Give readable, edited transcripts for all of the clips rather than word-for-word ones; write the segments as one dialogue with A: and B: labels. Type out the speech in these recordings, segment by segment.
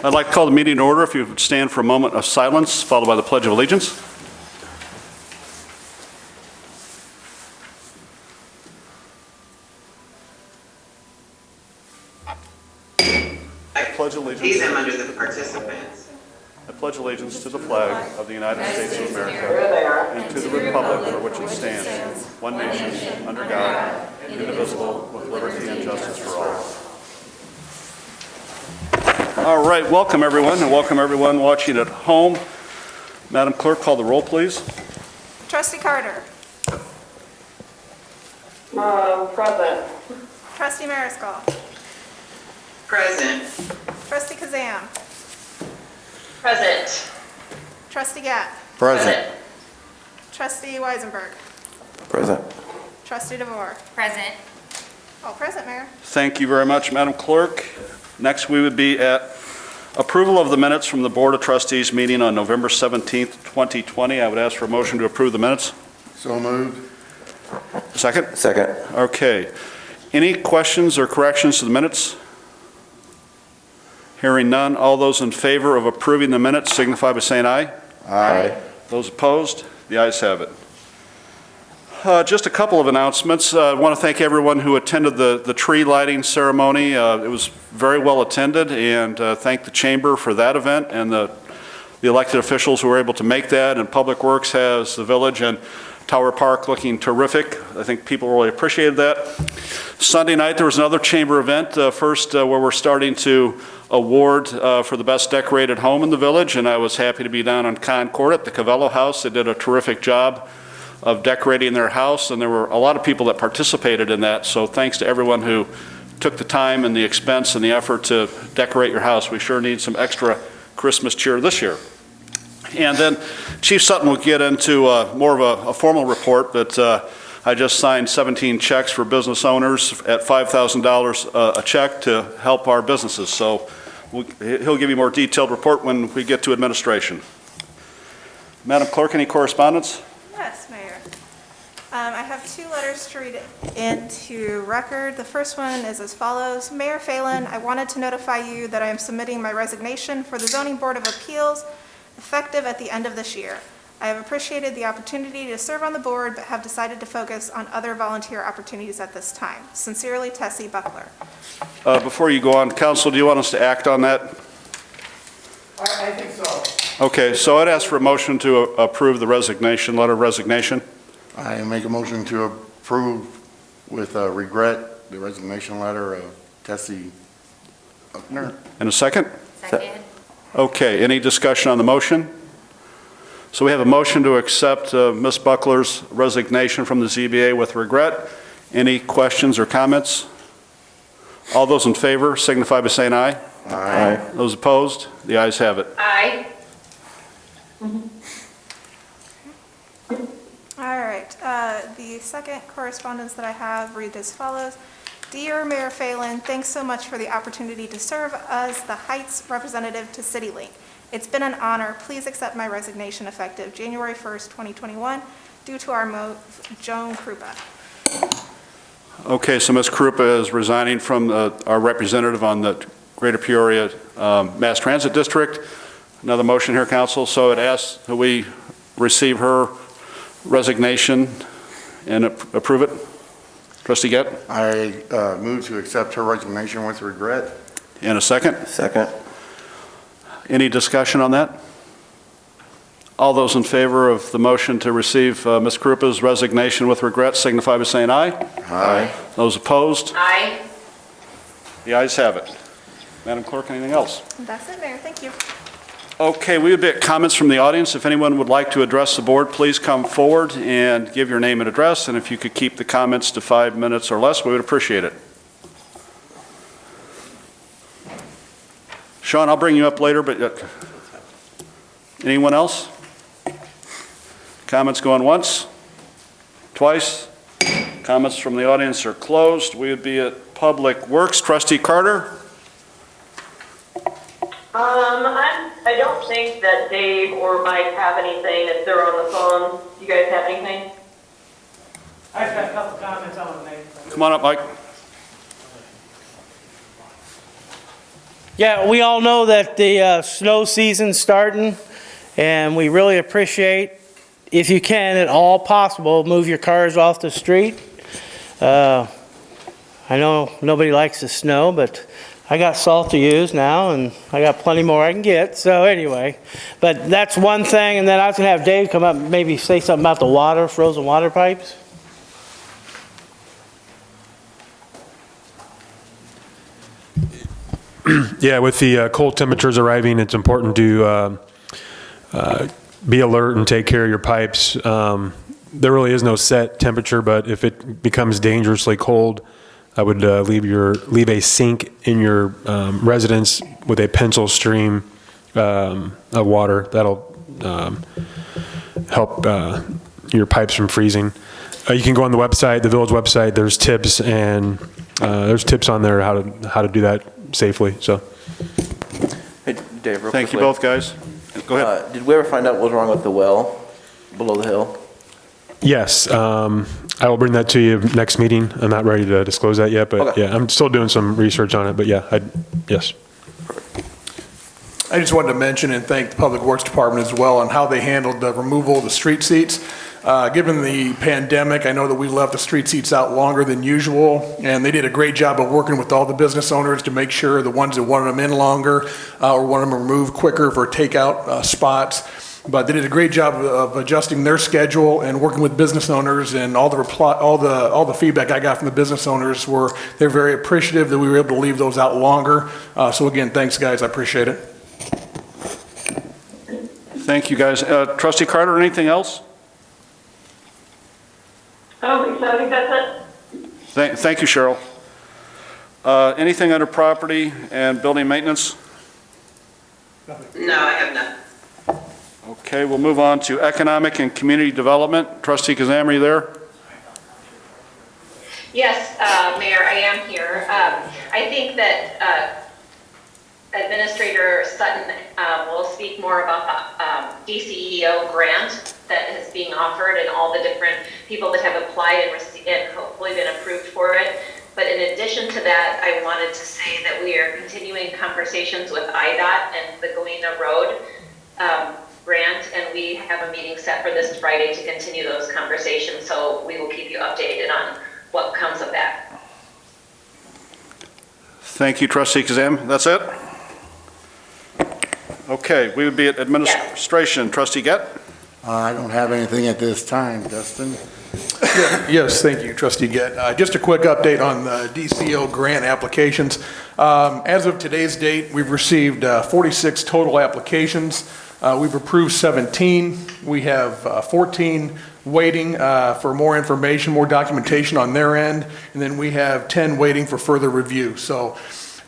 A: I'd like to call the meeting to order. If you would stand for a moment of silence, followed by the Pledge of Allegiance. I pledge allegiance.
B: These are under the participants.
A: I pledge allegiance to the flag of the United States of America and to the republic for which it stands, one nation, under God, indivisible, with liberty and justice for all. All right, welcome everyone, and welcome everyone watching at home. Madam Clerk, call the roll, please.
C: Trustee Carter.
D: Present.
C: Trustee Mariscal.
B: Present.
C: Trustee Kazam.
D: Present.
C: Trustee Gatt.
E: Present.
C: Trustee Weisenberg.
E: Present.
C: Trustee DeVore.
D: Present.
C: All present, Mayor.
A: Thank you very much, Madam Clerk. Next, we would be at approval of the minutes from the Board of Trustees meeting on November 17th, 2020. I would ask for a motion to approve the minutes.
E: So moved.
A: Second?
E: Second.
A: Okay. Any questions or corrections to the minutes? Hearing none, all those in favor of approving the minutes signify by saying aye.
E: Aye.
A: Those opposed? The ayes have it. Just a couple of announcements. I want to thank everyone who attended the tree lighting ceremony. It was very well attended, and thank the Chamber for that event and the elected officials who were able to make that, and Public Works has the village and Tower Park looking terrific. I think people really appreciated that. Sunday night there was another Chamber event, first where we're starting to award for the best decorated home in the village, and I was happy to be down on Concord at the Cavello House. They did a terrific job of decorating their house, and there were a lot of people that participated in that, so thanks to everyone who took the time and the expense and the effort to decorate your house. We sure need some extra Christmas cheer this year. And then Chief Sutton will get into more of a formal report, but I just signed 17 checks for business owners at $5,000 a check to help our businesses, so he'll give you a more detailed report when we get to administration. Madam Clerk, any correspondence?
C: Yes, Mayor. I have two letters to read into record. The first one is as follows. Mayor Phelan, I wanted to notify you that I am submitting my resignation for the Zoning Board of Appeals effective at the end of this year. I have appreciated the opportunity to serve on the board, but have decided to focus on other volunteer opportunities at this time. Sincerely, Tessie Buckler.
A: Before you go on, Council, do you want us to act on that?
F: I think so.
A: Okay, so I'd ask for a motion to approve the resignation, letter of resignation.
E: I make a motion to approve with regret the resignation letter of Tessie Buckner.
A: And a second?
D: Second.
A: Okay, any discussion on the motion? So we have a motion to accept Ms. Buckler's resignation from the ZBA with regret. Any questions or comments? All those in favor signify by saying aye.
E: Aye.
A: Those opposed? The ayes have it.
D: Aye.
C: All right, the second correspondence that I have reads as follows. Dear Mayor Phelan, thanks so much for the opportunity to serve as the Heights representative to CityLink. It's been an honor. Please accept my resignation effective January 1st, 2021, due to our move, Joan Krupa.
A: Okay, so Ms. Krupa is resigning from our representative on the Greater Peoria Mass Transit District. Another motion here, Council. So it asks that we receive her resignation and approve it. Trustee Gatt?
E: I move to accept her resignation with regret.
A: And a second?
E: Second.
A: Any discussion on that? All those in favor of the motion to receive Ms. Krupa's resignation with regret signify by saying aye.
E: Aye.
A: Those opposed?
D: Aye.
A: The ayes have it. Madam Clerk, anything else?
C: That's it, Mayor. Thank you.
A: Okay, we would be at comments from the audience. If anyone would like to address the board, please come forward and give your name and address, and if you could keep the comments to 5 minutes or less, we would appreciate it. Sean, I'll bring you up later, but anyone else? Comments going once? Twice? Comments from the audience are closed. We would be at Public Works. Trustee Carter?
D: I don't think that Dave or Mike have anything if they're on the phone. Do you guys have anything?
F: I just got a couple comments I want to make.
A: Come on up, Mike.
F: Yeah, we all know that the snow season's starting, and we really appreciate, if you can, at all possible, move your cars off the street. I know nobody likes the snow, but I got salt to use now, and I got plenty more I can get, so anyway. But that's one thing, and then I was gonna have Dave come up and maybe say something about the water, frozen water pipes.
G: Yeah, with the cold temperatures arriving, it's important to be alert and take care of your pipes. There really is no set temperature, but if it becomes dangerously cold, I would leave a sink in your residence with a pencil stream of water. That'll help your pipes from freezing. You can go on the website, the village website. There's tips and there's tips on there how to do that safely. So,
H: Hey, Dave, real
A: Thank you
H: quickly.
A: both, guys. Go ahead.
H: Did we ever find out what was wrong with the well below the hill?
G: yes, I will bring that to you next meeting. I'm not ready to disclose that yet, but
H: Okay.
G: yeah, I'm still doing some research on it. But yeah, yes.
I: I just wanted to mention and thank the Public Works Department as well on how they handled the removal of the street seats. Given the pandemic, I know that we left the street seats out longer than usual, and they did a great job of working with all the business owners to make sure the ones that wanted them in longer or wanted them removed quicker for takeout spots. But they did a great job of adjusting their schedule and working with business owners, and all the feedback I got from the business owners they're very appreciative that we were able to leave those out longer. So again, thanks guys, I appreciate it.
A: Thank you, guys. Trustee Carter, anything else?
D: I don't think so, I think that's it.
A: Thank you, Cheryl. Anything under property and building maintenance?
B: No, I have none.
A: Okay, we'll move on to economic and community development. Trustee Kazam, are you there?
J: Yes, Mayor, I am here. I think that Administrator Sutton will speak more about the DCEO grant that is being offered and all the different people that have applied and hopefully been approved for it. But in addition to that, I wanted to say that we are continuing conversations with IDOT and the Galena Road grant, and we have a meeting set for this Friday to continue those conversations. So we will keep you updated on what comes of that.
A: Thank you, Trustee Kazam. That's it? Okay, we would be at administration. Trustee Gett?
E: I don't have anything at this time, Dustin.
I: Yes, thank you, Trustee Gett. Just a quick update on the DCO grant applications. As of today's date, we've received 46 total applications. We've approved 17. We have 14 waiting for more information, more documentation on their end, and then we have 10 waiting for further review. So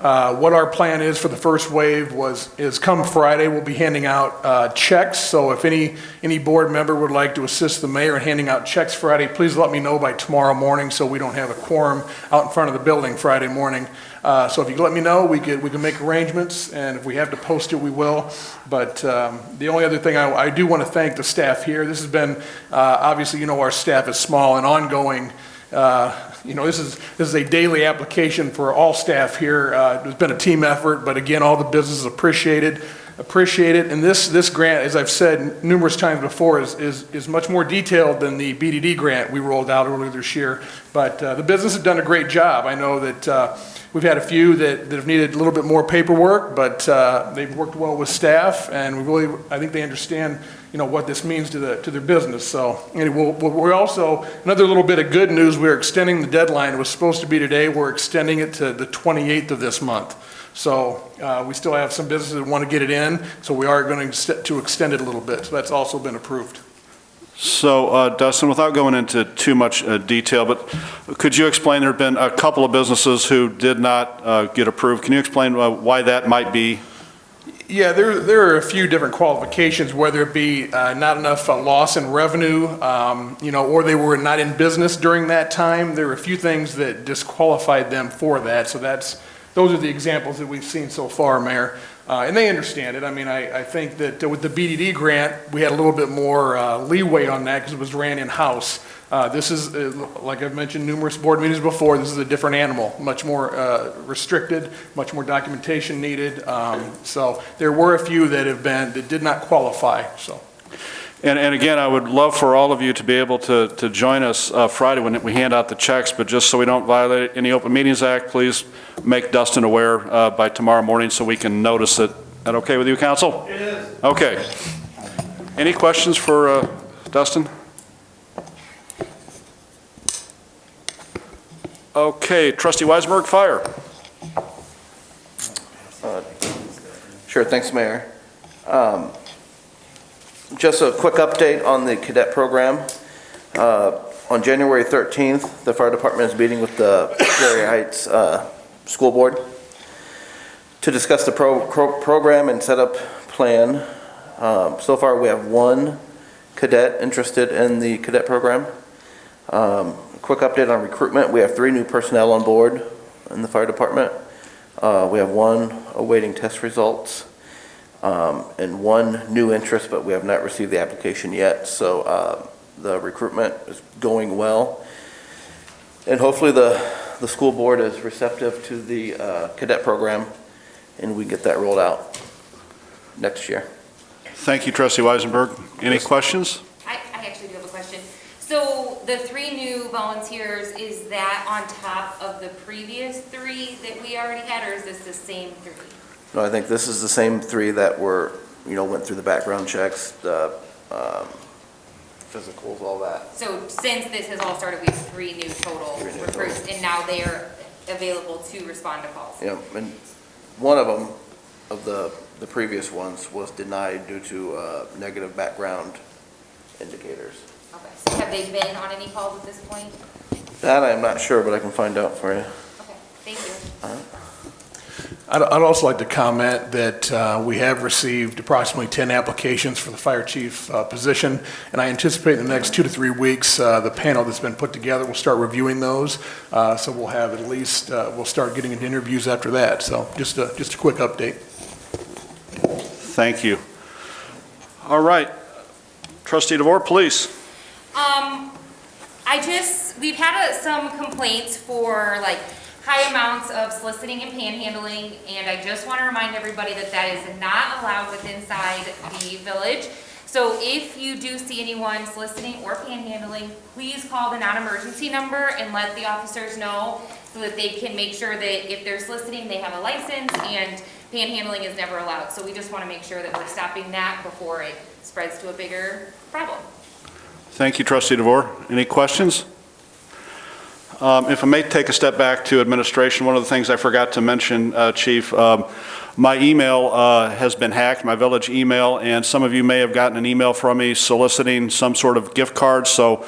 I: what our plan is for the first wave is come Friday, we'll be handing out checks. So if any board member would like to assist the mayor in handing out checks Friday, please let me know by tomorrow morning so we don't have a quorum out in front of the building Friday morning. So if you can let me know, we can make arrangements, and if we have to post it, we will. But the only other thing, I do want to thank the staff here. This has been, obviously, our staff is small and ongoing. This is a daily application for all staff here. It's been a team effort, but again, all the businesses appreciate it. And this grant, as I've said numerous times before, is much more detailed than the BDD grant we rolled out earlier this year. But the business has done a great job. I know that we've had a few that have needed a little bit more paperwork, but they've worked well with staff, and I think they understand what this means to their business. So anyway, we're also, another little bit of good news, we're extending the deadline. It was supposed to be today. We're extending it to the 28th of this month. So we still have some businesses that want to get it in, so we are going to extend it a little bit. So that's also been approved.
A: So, Dustin, without going into too much detail, but could you explain, there have been a couple of businesses who did not get approved. Can you explain why that might be?
I: Yeah, there are a few different qualifications, whether it be not enough loss in revenue, or they were not in business during that time. There are a few things that disqualified them for that. So those are the examples that we've seen so far, Mayor. And they understand it. I mean, I think that with the BDD grant, we had a little bit more leeway on that because it was ran in-house. This is, like I've mentioned numerous board meetings before, this is a different animal, much more restricted, much more documentation needed. So there were a few that did not qualify, so.
A: And again, I would love for all of you to be able to join us Friday when we hand out the checks, but just so we don't violate any Open Meetings Act, please make Dustin aware by tomorrow morning so we can notice it. Is that okay with you, council? It is. Okay. Any questions for Dustin? Okay, Trustee Weisberg, fire.
H: Sure, thanks, Mayor. Just a quick update on the cadet program. On January 13th, the fire department is meeting with the Peoria Heights School Board to discuss the program and set up plan. So far, we have one cadet interested in the cadet program. Quick update on recruitment. We have 3 new personnel on board in the fire department. We have 1 awaiting test results. And 1 new interest, but we have not received the application yet. So the recruitment is going well. And hopefully the school board is receptive to the cadet program and we get that rolled out next year.
A: Thank you, Trustee Weisenberg. Any questions?
K: I actually do have a question. So the 3 new volunteers, is that on top of the previous 3 that we already had, or is this the same 3?
H: No, I think this is the same 3 that were, went through the background checks, the physicals, all that.
K: So since this has all started, we have 3 new total recruits, and now they are available to respond to calls.
H: Yeah, and one of them, of the previous ones, was denied due to negative background indicators.
K: Okay, so have they been on any calls at this point?
H: That I'm not sure, but I can find out for you.
K: Okay, thank you.
I: I'd also like to comment that we have received approximately 10 applications for the fire chief position, and I anticipate in the next 2 to 3 weeks, the panel that's been put together will start reviewing those. So we'll have at least, we'll start getting into interviews after that. So just a quick update.
A: Thank you. All right. Trustee DeVore, please.
K: We've had some complaints for high amounts of soliciting and panhandling, and I just want to remind everybody that that is not allowed within the village. So if you do see anyone soliciting or panhandling, please call the non-emergency number and let the officers know so that they can make sure that if they're soliciting, they have a license, and panhandling is never allowed. So we just want to make sure that we're stopping that before it spreads to a bigger problem.
A: Thank you, Trustee DeVore. Any questions? If I may take a step back to administration, one of the things I forgot to mention, Chief, my email has been hacked, my village email, and some of you may have gotten an email from me soliciting some sort of gift card, so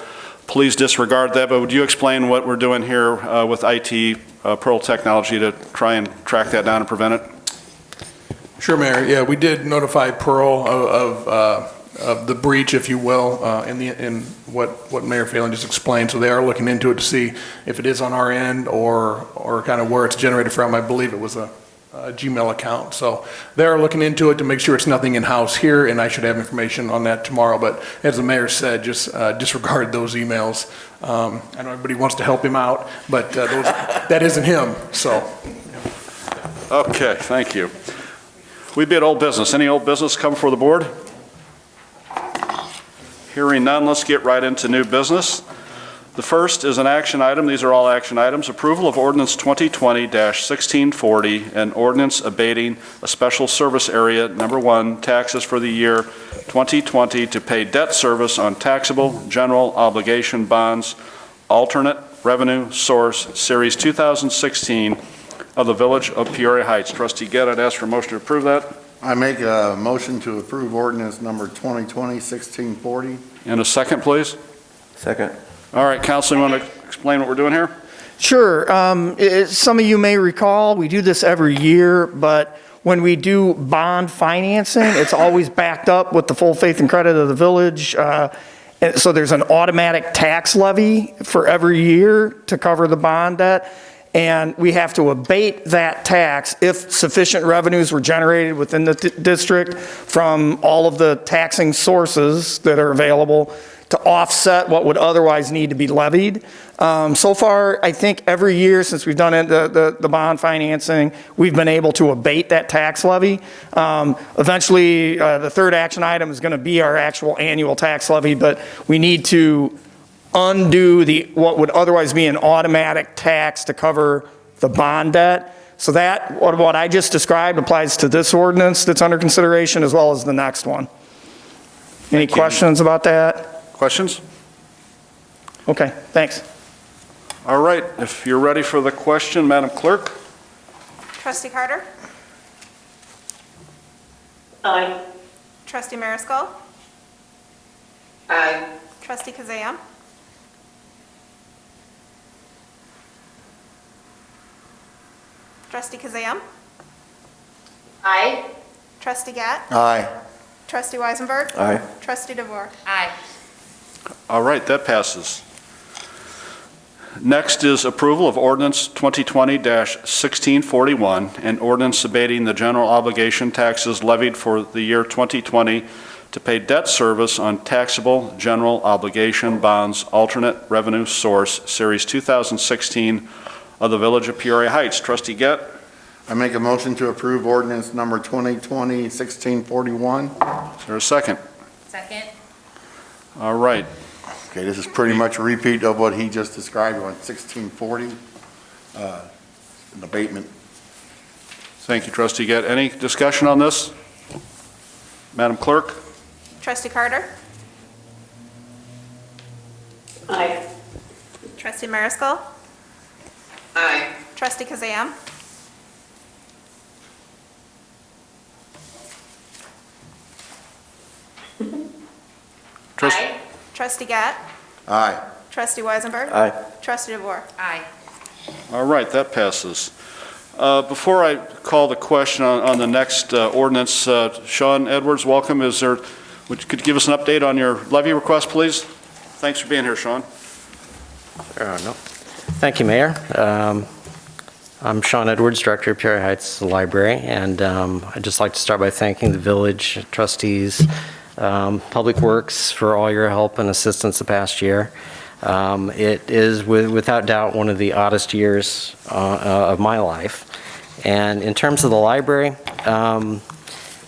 A: please disregard that. But would you explain what we're doing here with IT, Pearl Technology, to try and track that down and prevent it?
I: Sure, Mayor. Yeah, we did notify Pearl of the breach, if you will, in what Mayor Phelan just explained. So they are looking into it to see if it is on our end or kind of where it's generated from. I believe it was a Gmail account. So they're looking into it to make sure it's nothing in-house here, and I should have information on that tomorrow. But as the mayor said, just disregard those emails. I know everybody wants to help him out, but that isn't him, so.
A: Okay, thank you. We be at old business. Any old business come before the board? Hearing none, let's get right into new business. The first is an action item. These are all action items. Approval of ordinance 2020-1640, an ordinance abating a special service area, number 1, taxes for the year 2020 to pay debt service on taxable general obligation bonds, alternate revenue source, series 2016 of the Village of Peoria Heights. Trustee Gett, I'd ask for a motion to approve that.
E: I make a motion to approve ordinance number 2020-1640.
A: And a second, please.
H: Second.
A: All right, Council, you want to explain what we're doing here?
L: Sure. Some of you may recall, we do this every year, but when we do bond financing, it's always backed up with the full faith and credit of the village. And so there's an automatic tax levy for every year to cover the bond debt. and we have to abate that tax if sufficient revenues were generated within the district from all of the taxing sources that are available to offset what would otherwise need to be levied. So far, I think every year since we've done it, the bond financing, we've been able to abate that tax levy. Eventually, the third action item is going to be our actual annual tax levy, but we need to undo what would otherwise be an automatic tax to cover the bond debt. So that, what I just described applies to this ordinance that's under consideration as well as the next one. Any questions about that?
A: Questions?
L: Okay, thanks.
A: All right, if you're ready for the question, Madam Clerk?
C: Trustee Carter?
B: Aye.
C: Trustee Mariscal?
B: Aye.
C: Trustee Kazam? Trustee Kazam?
J: Aye.
C: Trustee Gatt?
E: Aye.
C: Trustee Weisenberg?
H: Aye.
C: Trustee DeVore?
K: Aye.
A: All right, that passes. Next is approval of ordinance 2020-1641, an ordinance abating the general obligation taxes levied for the year 2020 to pay debt service on taxable general obligation bonds, alternate revenue source, Series 2016 of the Village of Peoria Heights. Trustee Gett?
E: I make a motion to approve ordinance number 2020-1641.
A: Is there a second?
K: Second.
A: All right.
E: Okay, this is pretty much a repeat of what he just described on 1640, an abatement.
A: Thank you, Trustee Gett. Any discussion on this? Madam Clerk?
C: Trustee Carter?
B: Aye.
C: Trustee Mariscal?
B: Aye.
C: Trustee Kazam?
A: Trust-
K: Aye.
C: Trustee Gatt?
E: Aye.
C: Trustee Weisenberg?
H: Aye.
C: Trustee DeVore?
K: Aye.
A: All right, that passes. Before I call the question on the next ordinance, Sean Edwards, welcome. Could you give us an update on your levy request, please? Thanks for being here, Sean.
M: No. Thank you, Mayor. I'm Sean Edwards, Director of Peoria Heights Library, and I'd just like to start by thanking the village trustees, Public Works for all your help and assistance the past year. It is without doubt one of the oddest years of my life. And in terms of the library,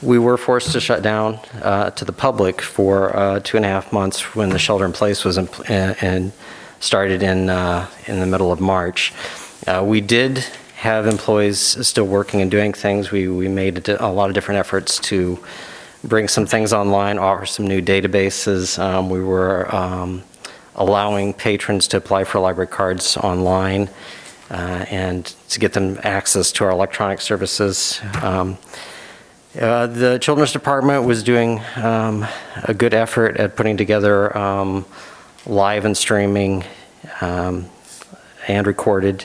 M: we were forced to shut down to the public for 2.5 months when the shelter in place was started in the middle of March. We did have employees still working and doing things. We made a lot of different efforts to bring some things online, offer some new databases. We were allowing patrons to apply for library cards online and to get them access to our electronic services. The Children's Department was doing a good effort at putting together live and streaming and recorded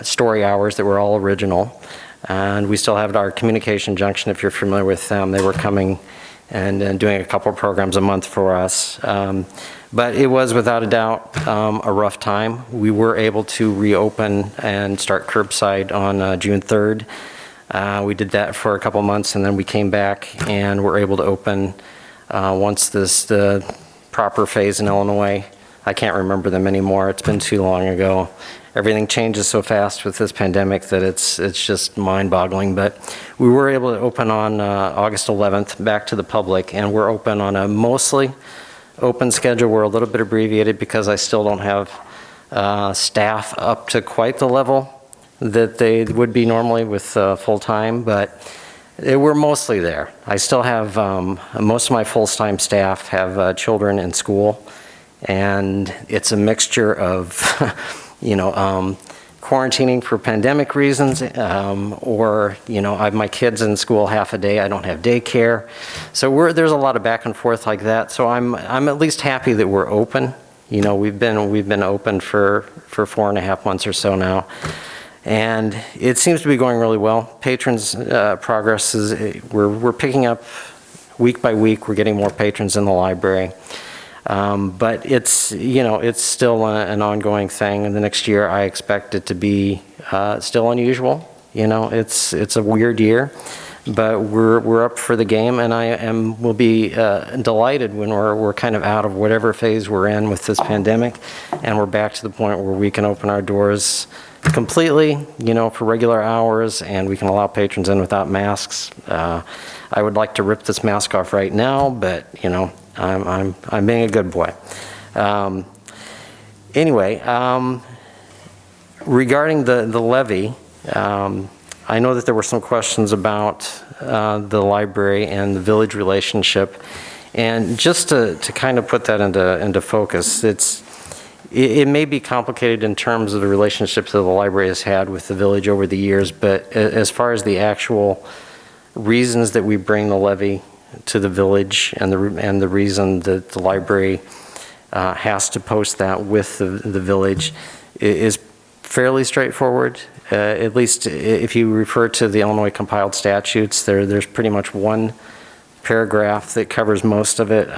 M: story hours that were all original. And we still have our Communication Junction, if you're familiar with them. They were coming and doing a couple of programs a month for us. But it was without a doubt a rough time. We were able to reopen and start curbside on June 3rd. We did that for a couple months, and then we came back and were able to open once the proper phase in Illinois. I can't remember them anymore. It's been too long ago. Everything changes so fast with this pandemic that it's just mind-boggling. But we were able to open on August 11th back to the public, and we're open on a mostly open schedule. We're a little bit abbreviated because I still don't have staff up to quite the level that they would be normally with full-time, but we're mostly there. I still have, most of my full-time staff have children in school, and it's a mixture of, quarantining for pandemic reasons, or, I have my kids in school half a day, I don't have daycare. So there's a lot of back and forth like that, so I'm at least happy that we're open. We've been open for 4.5 months or so now. And it seems to be going really well. Patrons' progress is, we're picking up week by week. We're getting more patrons in the library. But it's, it's still an ongoing thing, and the next year I expect it to be still unusual. It's a weird year, but we're up for the game, and will be delighted when we're kind of out of whatever phase we're in with this pandemic, and we're back to the point where we can open our doors completely, for regular hours, and we can allow patrons in without masks. I would like to rip this mask off right now, but I'm being a good boy. Anyway, regarding the levy, I know that there were some questions about the library and the village relationship, and just to kind of put that into focus, it may be complicated in terms of the relationships that the library has had with the village over the years, but as far as the actual reasons that we bring the levy to the village and the reason that the library has to post that with the village is fairly straightforward. At least if you refer to the Illinois compiled statutes, there's pretty much one paragraph that covers most of it.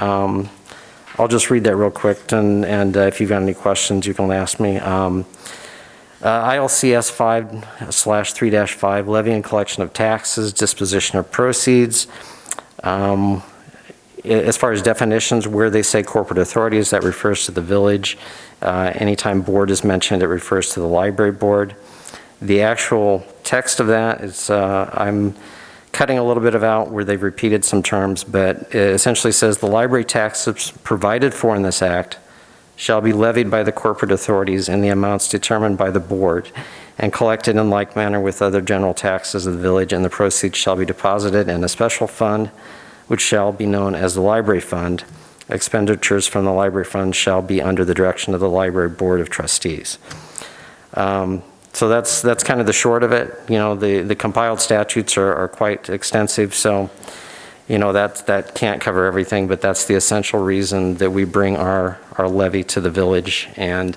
M: I'll just read that real quick, and if you've got any questions, you can ask me. ILCS 5/3-5, levy and collection of taxes, disposition of proceeds. As far as definitions, where they say corporate authorities, that refers to the village. Anytime board is mentioned, it refers to the library board. The actual text of that is, I'm cutting a little bit of out where they've repeated some terms, but it essentially says the library taxes provided for in this act shall be levied by the corporate authorities in the amounts determined by the board and collected in like manner with other general taxes of the village, and the proceeds shall be deposited in a special fund which shall be known as the library fund. Expenditures from the library fund shall be under the direction of the library board of trustees. So that's kind of the short of it. The compiled statutes are quite extensive, so that can't cover everything, but that's the essential reason that we bring our levy to the village, and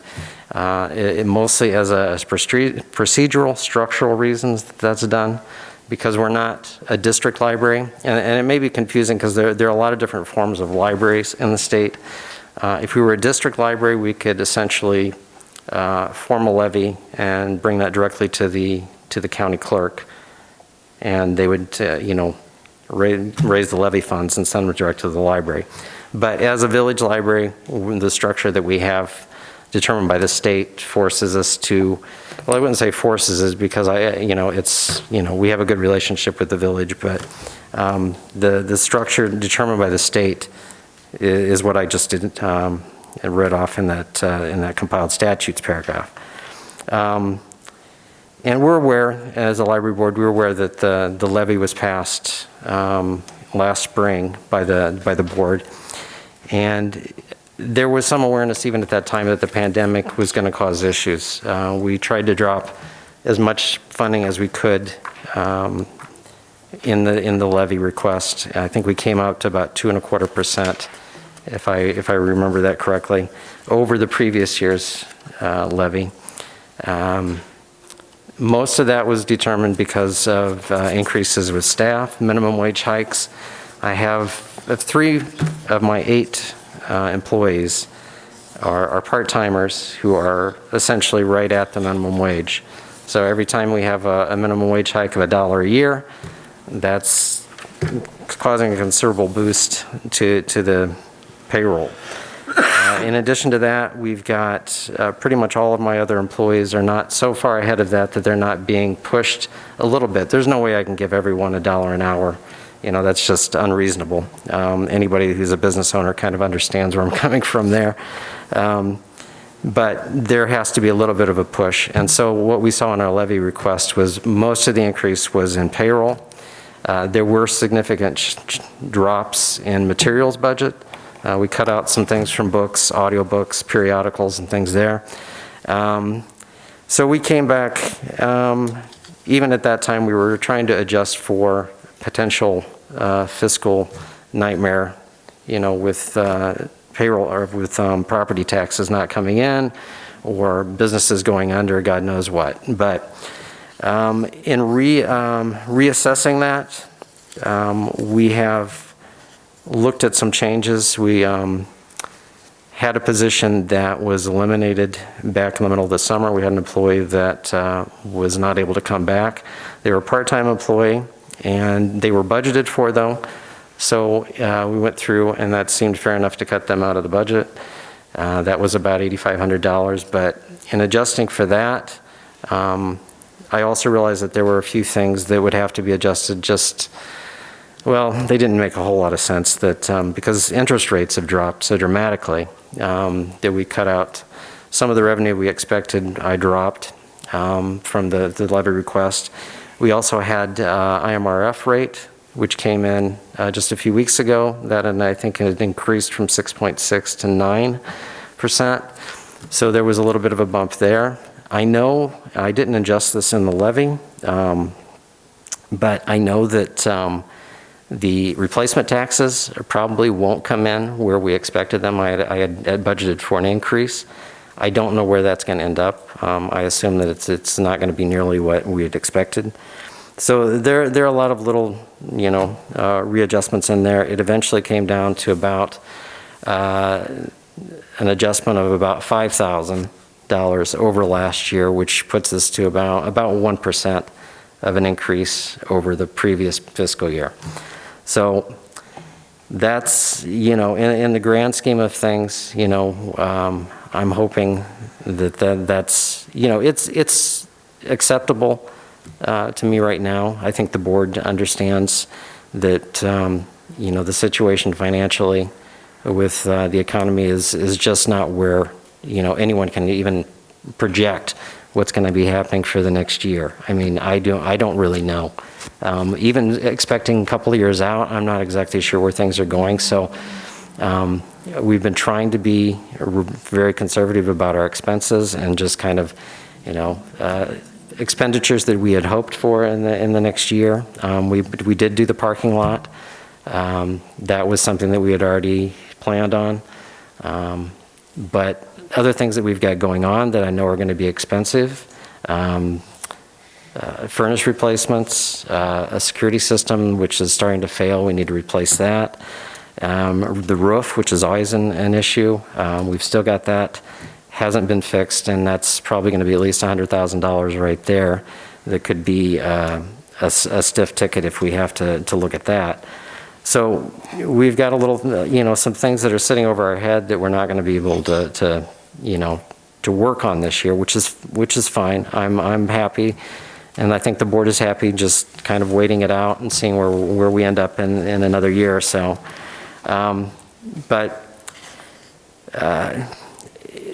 M: it mostly as procedural, structural reasons that's done, because we're not a district library, and it may be confusing because there are a lot of different forms of libraries in the state. If we were a district library, we could essentially form a levy and bring that directly to the county clerk, and they would raise the levy funds and send them direct to the library. But as a village library, the structure that we have determined by the state forces us to, well, I wouldn't say forces us because we have a good relationship with the village, but the structure determined by the state is what I just did read off in that compiled statutes paragraph. And we're aware, as a library board, we're aware that the levy was passed last spring by the board, and there was some awareness even at that time that the pandemic was going to cause issues. We tried to drop as much funding as we could in the levy request. I think we came out to about 2.25%, if I remember that correctly, over the previous year's levy. Most of that was determined because of increases with staff, minimum wage hikes. I have 3 of my 8 employees are part-timers who are essentially right at the minimum wage. So every time we have a minimum wage hike of $1 a year, that's causing a considerable boost to the payroll. In addition to that, we've got pretty much all of my other employees are not so far ahead of that they're not being pushed a little bit. There's no way I can give everyone $1 an hour. That's just unreasonable. Anybody who's a business owner kind of understands where I'm coming from there. But there has to be a little bit of a push. And so what we saw in our levy request was most of the increase was in payroll. There were significant drops in materials budget. We cut out some things from books, audiobooks, periodicals, and things there. So we came back, even at that time, we were trying to adjust for potential fiscal nightmare, with payroll or with property taxes not coming in or businesses going under, God knows what. But in reassessing that, we have looked at some changes. We had a position that was eliminated back in the middle of the summer. We had an employee that was not able to come back. They were a part-time employee, and they were budgeted for, though. So we went through, and that seemed fair enough to cut them out of the budget. That was about $8,500, but in adjusting for that, I also realized that there were a few things that would have to be adjusted. Well, they didn't make a whole lot of sense, that because interest rates have dropped so dramatically, that we cut out some of the revenue we expected. I dropped from the levy request. We also had IMRF rate, which came in just a few weeks ago. That, and I think it increased from 6.6 to 9%. So there was a little bit of a bump there. I know I didn't adjust this in the levy, but I know that the replacement taxes probably won't come in where we expected them. I had budgeted for an increase. I don't know where that's going to end up. I assume that it's not going to be nearly what we had expected. So there are a lot of little, readjustments in there. It eventually came down to about an adjustment of about $5,000 over last year, which puts us to about 1% of an increase over the previous fiscal year. So that's, in the grand scheme of things, I'm hoping that's, it's acceptable to me right now. I think the board understands that, the situation financially with the economy is just not where, anyone can even project what's going to be happening for the next year. I mean, I don't really know. Even expecting a couple of years out, I'm not exactly sure where things are going. So we've been trying to be very conservative about our expenses and just kind of, expenditures that we had hoped for in the next year. We did do the parking lot. That was something that we had already planned on. But other things that we've got going on that I know are going to be expensive, furnace replacements, a security system which is starting to fail, we need to replace that. The roof, which is always an issue, we've still got that, hasn't been fixed, and that's probably going to be at least $100,000 right there. That could be a stiff ticket if we have to look at that. So we've got a little, some things that are sitting over our head that we're not going to be able to work on this year, which is fine. I'm happy, and I think the board is happy, just kind of waiting it out and seeing where we end up in another year or so. But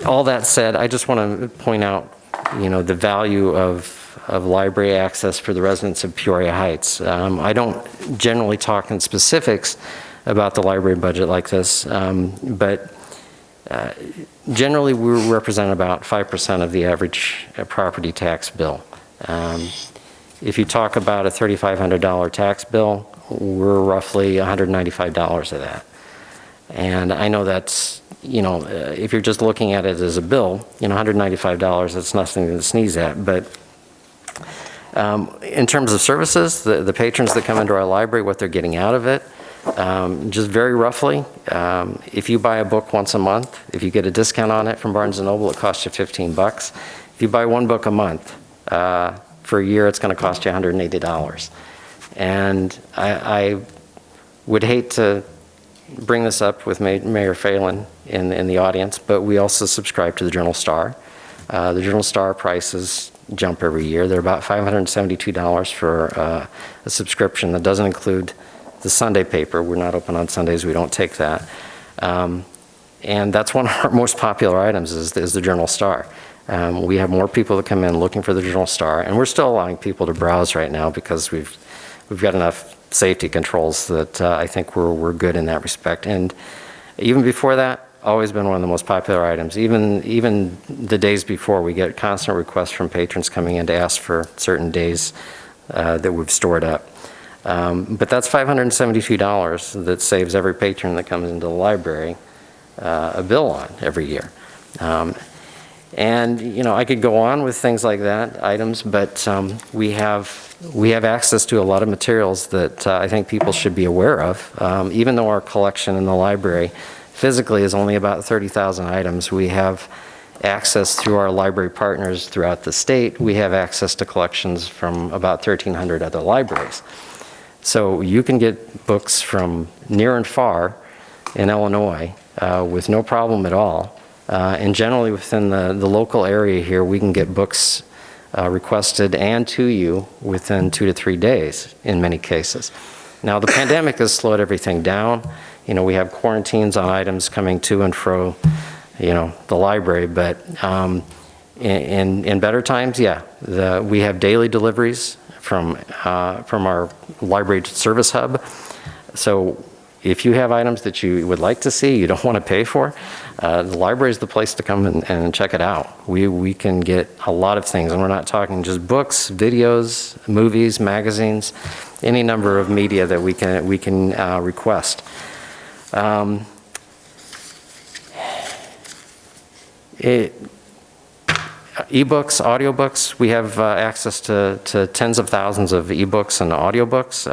M: all that said, I just want to point out, the value of library access for the residents of Peoria Heights. I don't generally talk in specifics about the library budget like this, but generally we represent about 5% of the average property tax bill. If you talk about a $3,500 tax bill, we're roughly $195 of that. And I know that's, if you're just looking at it as a bill, $195, that's nothing to sneeze at. But in terms of services, the patrons that come into our library, what they're getting out of it, just very roughly, if you buy a book once a month, if you get a discount on it from Barnes & Noble, it costs you $15. If you buy one book a month, for a year, it's going to cost you $180. And I would hate to bring this up with Mayor Phelan in the audience, but we also subscribe to the Journal-Star. The Journal-Star prices jump every year. They're about $572 for a subscription that doesn't include the Sunday paper. We're not open on Sundays. We don't take that. And that's one of our most popular items is the Journal-Star. We have more people that come in looking for the Journal-Star, and we're still allowing people to browse right now because we've got enough safety controls that I think we're good in that respect. And even before that, always been one of the most popular items. Even the days before, we get constant requests from patrons coming in to ask for certain days that we've stored up. But that's $572 that saves every patron that comes into the library a bill on every year. And I could go on with things like that, items, but we have access to a lot of materials that I think people should be aware of. Even though our collection in the library physically is only about 30,000 items. We have access through our library partners throughout the state. We have access to collections from about 1,300 other libraries. So you can get books from near and far in Illinois with no problem at all. And generally within the local area here, we can get books requested and to you within 2 to 3 days in many cases. Now the pandemic has slowed everything down. You know, we have quarantines on items coming to and fro, you know, the library, but in better times, yeah, we have daily deliveries from our library service hub. So if you have items that you would like to see, you don't want to pay for, the library is the place to come and check it out. We can get a lot of things, and we're not talking just books, videos, movies, magazines, any number of media that we can request. E-books, audiobooks, we have access to tens of thousands of e-books and audiobooks.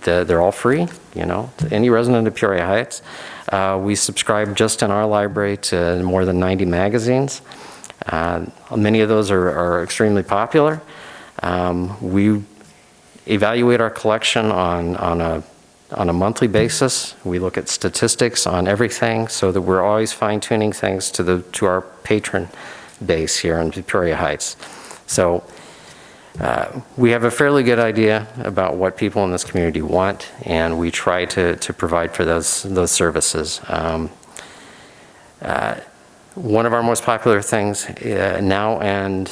M: They're all free, you know, to any resident of Peoria Heights. We subscribe just in our library to more than 90 magazines. Many of those are extremely popular. We evaluate our collection on a monthly basis. We look at statistics on everything so that we're always fine-tuning things to our patron base here in Peoria Heights. So we have a fairly good idea about what people in this community want, and we try to provide for those services. One of our most popular things now and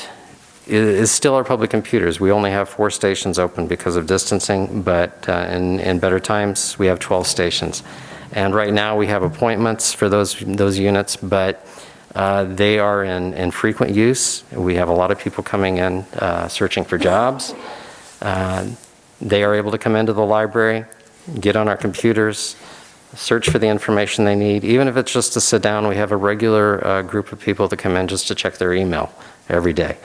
M: is still our public computers. We only have 4 stations open because of distancing, but in better times we have 12 stations. And right now we have appointments for those units, but they are in frequent use. We have a lot of people coming in searching for jobs. They are able to come into the library, get on our computers, search for the information they need. Even if it's just to sit down, we have a regular group of people that come in just to check their email every day.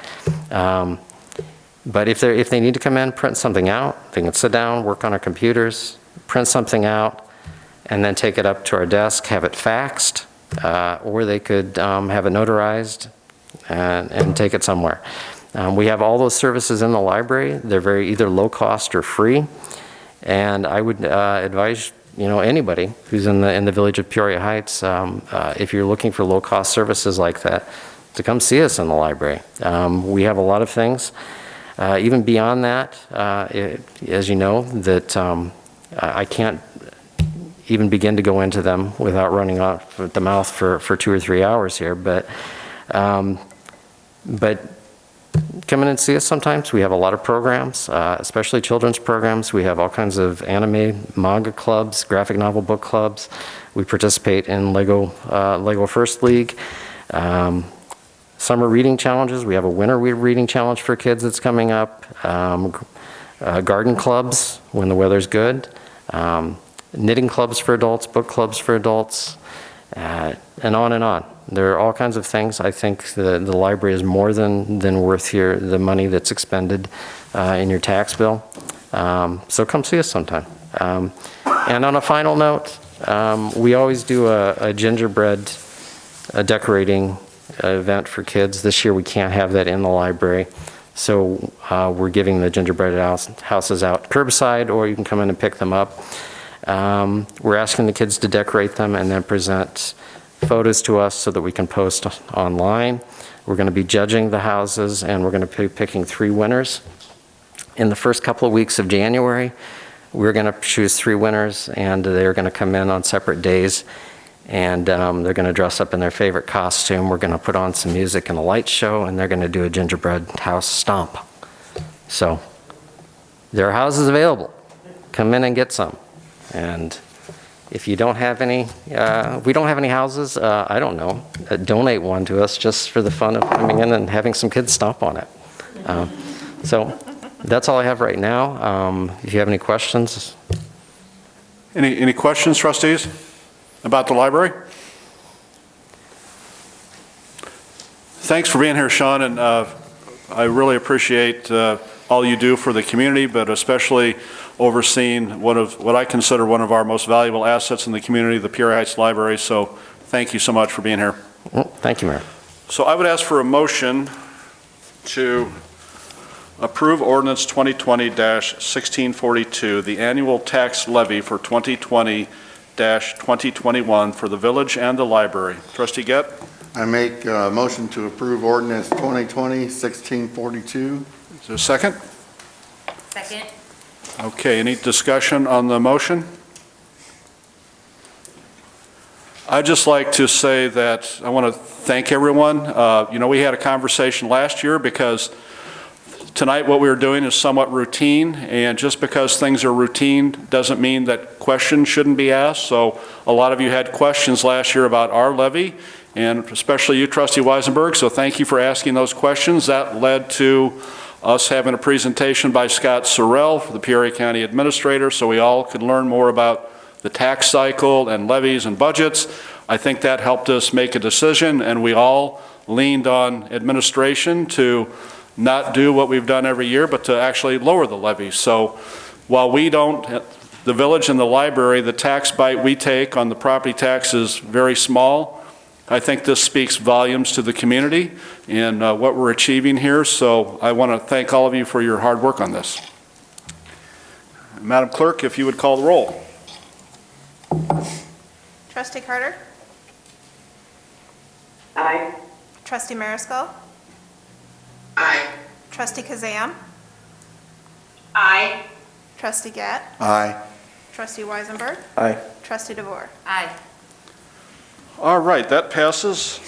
M: But if they need to come in, print something out, they can sit down, work on our computers, print something out, and then take it up to our desk, have it faxed, or they could have it notarized and take it somewhere. We have all those services in the library. They're very either low cost or free. And I would advise anybody who's in the village of Peoria Heights, if you're looking for low cost services like that, to come see us in the library. We have a lot of things. Even beyond that, as you know, that I can't even begin to go into them without running off at the mouth for 2 or 3 hours here. But come in and see us sometimes. We have a lot of programs, especially children's programs. We have all kinds of anime, manga clubs, graphic novel book clubs. We participate in Lego First League. Summer reading challenges. We have a winter reading challenge for kids that's coming up. Garden clubs when the weather's good. Knitting clubs for adults, book clubs for adults, and on and on. There are all kinds of things. I think the library is more than worth the money that's expended in your tax bill. So come see us sometime. And on a final note, we always do a gingerbread decorating event for kids. This year we can't have that in the library. So we're giving the gingerbread houses out curbside, or you can come in and pick them up. We're asking the kids to decorate them and then present photos to us so that we can post online. We're going to be judging the houses, and we're going to be picking 3 winners. In the first couple of weeks of January, we're going to choose 3 winners, and they're going to come in on separate days, and they're going to dress up in their favorite costume. We're going to put on some music and a light show, and they're going to do a gingerbread house stomp. So there are houses available. Come in and get some. And if you don't have any, we don't have any houses, I don't know, donate one to us just for the fun of coming in and having some kids stomp on it. So that's all I have right now. If you have any questions.
A: Any questions, trustees, about the library? Thanks for being here, Sean, and I really appreciate all you do for the community, but especially overseeing what I consider one of our most valuable assets in the community, the Peoria Heights Library. So thank you so much for being here.
M: Thank you, Mayor.
A: So I would ask for a motion to approve ordinance 2020-1642, the annual tax levy for 2020-2021 for the village and the library. Trustee Gett?
E: I make a motion to approve ordinance 2020-1642.
A: Is there a second?
K: Second.
A: Okay, any discussion on the motion? I'd just like to say that I want to thank everyone. We had a conversation last year because tonight what we were doing is somewhat routine, and just because things are routine doesn't mean that questions shouldn't be asked. So a lot of you had questions last year about our levy, and especially you, Trustee Weisenberg, so thank you for asking those questions. That led to us having a presentation by Scott Sorrell, the Peoria County Administrator, so we all could learn more about the tax cycle and levies and budgets. I think that helped us make a decision, and we all leaned on administration to not do what we've done every year, but to actually lower the levy. So while we don't, the village and the library, the tax bite we take on the property tax is very small. I think this speaks volumes to the community and what we're achieving here. So I want to thank all of you for your hard work on this. Madam Clerk, if you would call the roll.
C: Trustee Carter?
B: Aye.
C: Trustee Mariscal?
B: Aye.
C: Trustee Kazam?
J: Aye.
C: Trustee Gatt?
E: Aye.
C: Trustee Weisenberg?
H: Aye.
C: Trustee DeVore?
K: Aye.
A: All right, that passes.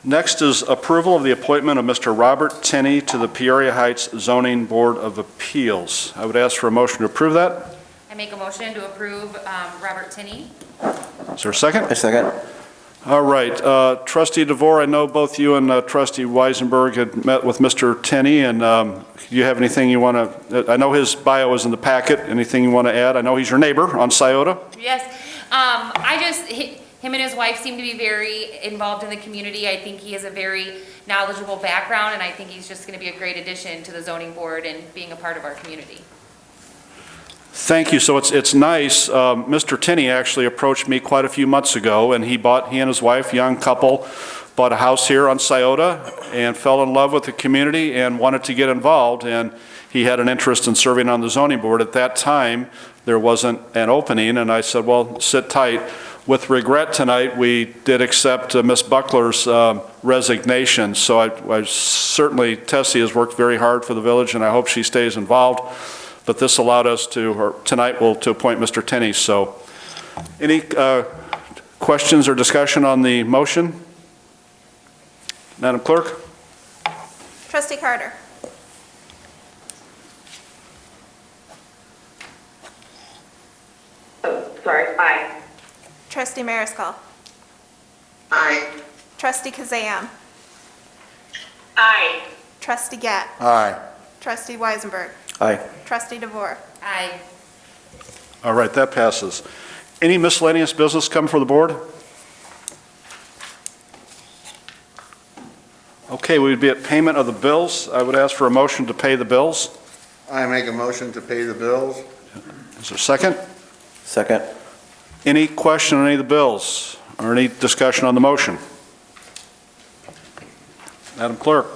A: Next is approval of the appointment of Mr. Robert Tinney to the Peoria Heights Zoning Board of Appeals. I would ask for a motion to approve that.
K: I make a motion to approve Robert Tinney.
A: Is there a second?
H: A second.
A: All right, Trustee DeVore, I know both you and Trustee Weisenberg had met with Mr. Tinney, and do you have anything you want to, I know his bio is in the packet, anything you want to add? I know he's your neighbor on Scioto.
K: Yes. Him and his wife seem to be very involved in the community. I think he has a very knowledgeable background, and I think he's just going to be a great addition to the zoning board and being a part of our community.
A: Thank you. So it's nice. Mr. Tinney actually approached me quite a few months ago, and he and his wife, young couple, bought a house here on Scioto and fell in love with the community and wanted to get involved, and he had an interest in serving on the zoning board. At that time, there wasn't an opening, and I said, well, sit tight. With regret tonight, we did accept Ms. Buckler's resignation, so I certainly, Tessie has worked very hard for the village, and I hope she stays involved. But this allowed us to, or tonight, to appoint Mr. Tinney. So any questions or discussion on the motion? Madam Clerk?
C: Trustee Carter?
B: Oh, sorry. Aye.
C: Trustee Mariscal?
B: Aye.
C: Trustee Kazam?
J: Aye.
C: Trustee Gatt?
E: Aye.
C: Trustee Weisenberg?
H: Aye.
C: Trustee DeVore?
K: Aye.
A: All right, that passes. Any miscellaneous business come for the board? Okay, we would be at payment of the bills. I would ask for a motion to pay the bills.
E: I make a motion to pay the bills.
A: Is there a second?
H: Second.
A: Any question on any of the bills or any discussion on the motion? Madam Clerk?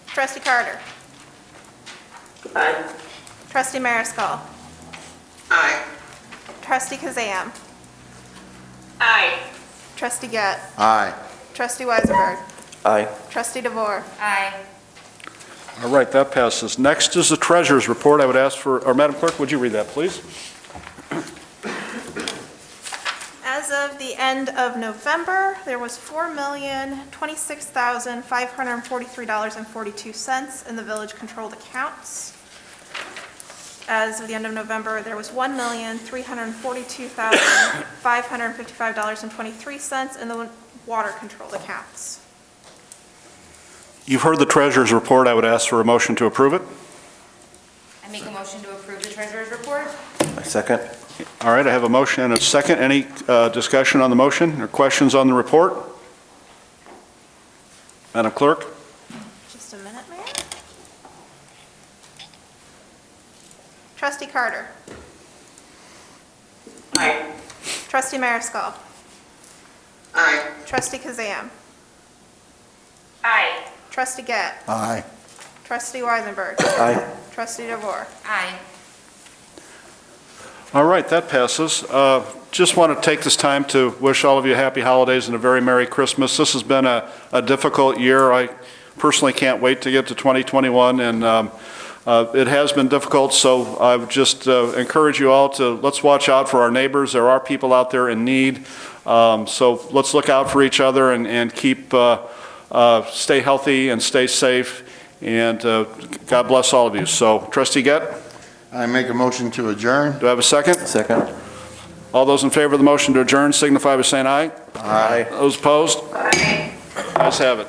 C: Trustee Carter?
B: Aye.
C: Trustee Mariscal?
B: Aye.
C: Trustee Kazam?
J: Aye.
C: Trustee Gatt?
E: Aye.
C: Trustee Weisenberg?
H: Aye.
C: Trustee DeVore?
K: Aye.
A: All right, that passes. Next is the treasurer's report. I would ask for, or Madam Clerk, would you read that, please?
C: As of the end of November, there was $4,026,543.42 in the village-controlled accounts. As of the end of November, there was $1,342,555.23 in the water-controlled accounts.
A: You've heard the treasurer's report. I would ask for a motion to approve it.
K: I make a motion to approve the treasurer's report.
H: A second.
A: All right, I have a motion and a second. Any discussion on the motion or questions on the report? Madam Clerk?
C: Just a minute, Mayor. Carter.
B: Aye.
C: Trustee Mariska.
B: Aye.
C: Trustee Kazam.
J: Aye.
C: Trustee Gett.
E: Aye.
C: Trustee Weisenberg.
H: Aye.
C: Trustee DeVore.
K: Aye.
A: All right, that passes. Just want to take this time to wish all of you happy holidays and a very Merry Christmas. This has been a difficult year. I personally can't wait to get to 2021, and it has been difficult, so I would just encourage you all to, let's watch out for our neighbors. There are people out there in need, so let's look out for each other and keep, stay healthy and stay safe, and God bless all of you. So, Trustee Gett,
E: I make a motion to adjourn.
A: do I have a second?
H: Second.
A: All those in favor of the motion to adjourn signify by saying aye.
H: Aye.
A: Those opposed?
B: Aye.
A: Ayes have it.